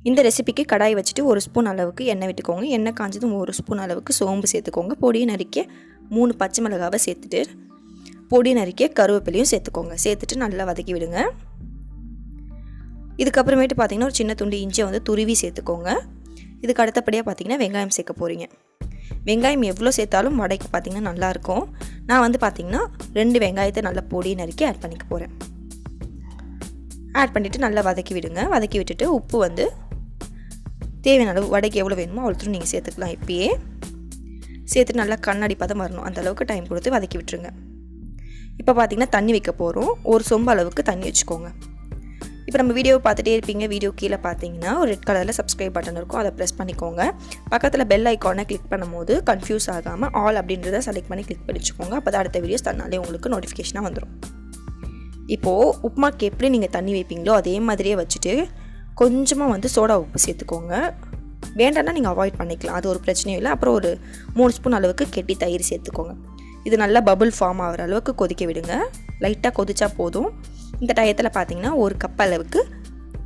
இந்த ரெசிபிக்கு கடாய் வச்சுட்டு 1 ஸ்பூன் அளவுக்கு எண்ணெய் விட்டுக்கோங்க. எண்ணெய் காஞ்சதும் 1 ஸ்பூன் அளவுக்கு சோம்பு சேர்த்துக்கோங்க. பொடியை நறுக்கிய 3 பச்சை மிளகாவை சேர்த்துட்டு பொடி நறுக்கிய கருவேப்பிலையும் சேர்த்துக்கோங்க. சேர்த்துட்டு நல்லா வதக்கி விடுங்க. இதுக்கப்புறமேட்டு பார்த்தீங்கன்னா ஒரு சின்ன துண்டு இஞ்சியை வந்து துருவி சேர்த்துக்கோங்க. இதுக்கு அடுத்தபடியாக பார்த்தீங்கன்னா வெங்காயம் சேர்க்க போகிறீங்க. வெங்காயம் எவ்வளோ சேர்த்தாலும் வடைக்கு பார்த்தீங்கன்னா நல்லாயிருக்கும். நான் வந்து பார்த்தீங்கன்னா 2 வெங்காயத்தை நல்லா பொடி நறுக்கி ஆட் பண்ணிக்க போகிறேன். ஆட் பண்ணிவிட்டு நல்லா வதக்கி விடுங்க. வதக்கி விட்டுட்டு உப்பு வந்து தேவையான அளவு வடைக்கு எவ்வளோ வேணுமோ அவ்வளோ நீங்கள் சேர்த்துக்கலாம். இப்பயே சேர்த்துட்டு நல்லா கண்ணாடி பதம் வரணும், அந்த அளவுக்கு டைம் கொடுத்து வதக்கி விட்டுருங்க. இப்போ பார்த்தீங்கன்னா தண்ணி வைக்க போகிறோம். 1 சொம்பு அளவுக்கு தண்ணி வச்சுக்கோங்க. இப்போ நம்ம வீடியோவை பார்த்துட்டே இருப்பீங்க. வீடியோ கீழே பார்த்தீங்கன்னா ஒரு ரெட் கலரில் சப்ஸ்கிரைப் பட்டன் இருக்கும், அதை ப்ரெஸ் பண்ணிக்கோங்க. பக்கத்தில் பெல் ஐக்கானை கிளிக் பண்ணும்போது கன்ஃபியூஸ் ஆகாமல் ஆல் அப்படின்றத செலக்ட் பண்ணி கிளிக் பண்ணிச்சுக்கோங்க. அப்போ தான் அடுத்த வீடியோஸ் தன்னாலே உங்களுக்கு நோட்டிஃபிகேஷனாக வந்துடும். இப்போது உப்புமாக்கு எப்படி நீங்கள் தண்ணி வைப்பீங்களோ அதே மாதிரியே வச்சுட்டு கொஞ்சமாக வந்து சோடா உப்பு சேர்த்துக்கோங்க. வேண்டாம்னா நீங்கள் அவாய்ட் பண்ணிக்கலாம், அது ஒரு பிரச்சனையும் இல்லை. அப்புறம் ஒரு 3 ஸ்பூன் அளவுக்கு கெட்டி தயிர் சேர்த்துக்கோங்க. இது நல்லா பபுள் ஃபார்ம் ஆகிற அளவுக்கு கொதிக்க விடுங்க. லைட்டாக கொதிச்சா போதும். இந்த டயத்தில் பார்த்தீங்கன்னா 1 கப் அளவுக்கு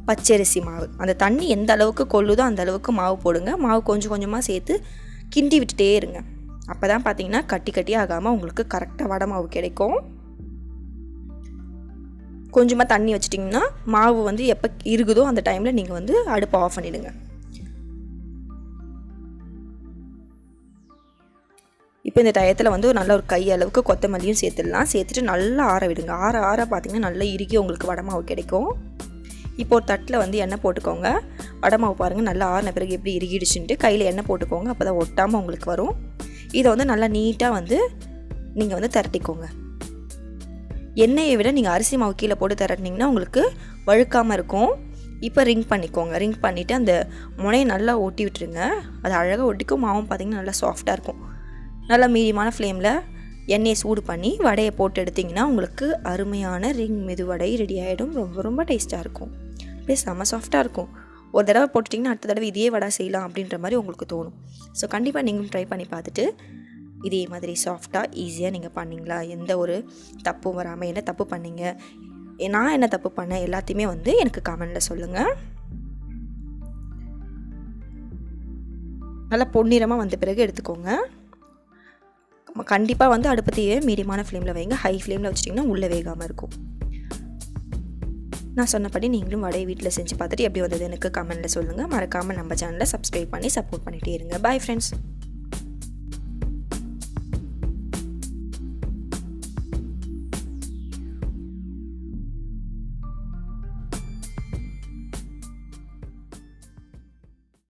பச்சரிசி மாவு, அந்த தண்ணி எந்த அளவுக்கு கொள்ளுதோ அந்த அளவுக்கு மாவு போடுங்க. மாவு கொஞ்சம் கொஞ்சமாக சேர்த்து கிண்டி விட்டுட்டே இருங்க. அப்போ தான் பார்த்தீங்கன்னா கட்டி கட்டி ஆகாமல் உங்களுக்கு கரெக்டாக வடை மாவு கிடைக்கும். கொஞ்சமாக தண்ணி வச்சிட்டிங்கன்னா மாவு வந்து எப்போ இருக்குதோ அந்த டைமில் நீங்கள் வந்து அடுப்பை ஆஃப் பண்ணிவிடுங்க. இப்போ இந்த டயத்தில் வந்து நல்ல ஒரு கை அளவுக்கு கொத்தமல்லியும் சேர்த்துடலாம். சேர்த்துட்டு நல்லா ஆற விடுங்க. ஆற பார்த்திங்கன்னா நல்லா இறுகி உங்களுக்கு வடை மாவு கிடைக்கும். இப்போ ஒரு தட்டில் வந்து எண்ணெய் போட்டுக்கோங்க. வடை மாவு பாருங்கள் நல்லா ஆறின பிறகு எப்படி இறுகிடுச்சுன்ட்டு கையில் எண்ணெய் போட்டுக்கோங்க. அப்போ தான் ஒட்டாமல் உங்களுக்கு வரும். இதை வந்து நல்லா நீட்டாக வந்து நீங்கள் வந்து திரட்டிக்கோங்க. எண்ணெயை விட நீங்கள் அரிசி மாவு கீழே போட்டு திரட்டினீங்கன்னா உங்களுக்கு வழுக்காமல் இருக்கும். இப்போ ரிங் பண்ணிக்கோங்க. ரிங் பண்ணிவிட்டு அந்த முனையை நல்லா ஒட்டி விட்டுருங்க. அது அழகாக ஒட்டிக்கும். மாவும் பார்த்திங்கன்னா நல்லா சாஃப்டாக இருக்கும். நல்லா மீடியமான ஃப்ளேமில் எண்ணெயை சூடு பண்ணி வடையை போட்டு எடுத்திங்கன்னா உங்களுக்கு அருமையான ரிங் மெது வடை ரெடி ஆகிடும். ரொம்ப ரொம்ப டேஸ்ட்டாக இருக்கும். அப்படியே செம்ம சாஃப்டாக இருக்கும். ஒரு தடவை போட்டுட்டிங்கன்னா அடுத்த தடவை இதே வடை செய்யலாம் அப்படின்ற மாதிரி உங்களுக்கு தோணும். ஸோ கண்டிப்பாக நீங்களும் ட்ரை பண்ணி பார்த்துட்டு இதே மாதிரி சாஃப்டாக ஈஸியாக நீங்கள் பண்ணிங்களா, எந்த ஒரு தப்பும் வராமல் என்ன தப்பு பண்ணீங்க, நான் என்ன தப்பு பண்ணேன் எல்லாத்தையுமே வந்து எனக்கு கமெண்டில் சொல்லுங்கள். நல்லா பொன்னிறமாக வந்த பிறகு எடுத்துக்கோங்க. கண்டிப்பாக வந்து அடுப்பத்தையே மீடியமான ஃப்ளேமில் வைங்க. ஹை ஃப்ளேமில் வச்சிட்டிங்கன்னா உள்ளே வேகாமல் இருக்கும். நான் சொன்னபடி நீங்களும் வடையை வீட்டில் செஞ்சு பார்த்துட்டு எப்படி வந்தது எனக்கு கமெண்டில் சொல்லுங்கள். மறக்காமல் நம்ம சேனலை சப்ஸ்கிரைப் பண்ணி சப்போர்ட் பண்ணிகிட்டே இருங்க. Bye friends.